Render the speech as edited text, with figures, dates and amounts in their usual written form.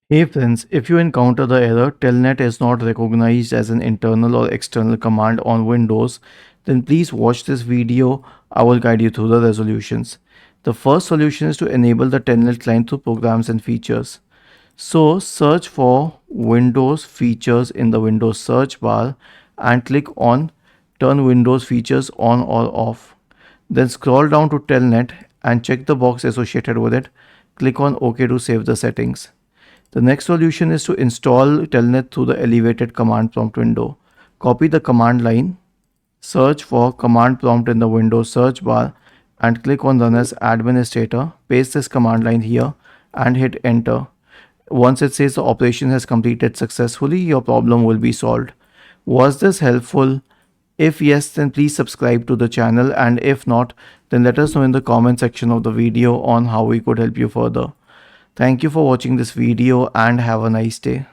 Hey friends, if you encounter the error Telnet is not recognized as an internal or external command on Windows, then please watch this video. I will guide you through the resolutions. The first solution is to enable the Telnet client through programs and features. So search for Windows features in the Windows search bar and click on turn Windows features on or off. Then scroll down to Telnet and check the box associated with it. Click on OK to save the settings. The next solution is to install Telnet through the elevated command prompt window. Copy the command line, search for command prompt in the Windows search bar and click on run as administrator. Paste this command line here and hit enter. Once it says the operation has completed successfully, your problem will be solved. Was this helpful? If yes, then please subscribe to the channel, and if not, then let us know in the comment section of the video on how we could help you further. Thank you for watching this video and have a nice day.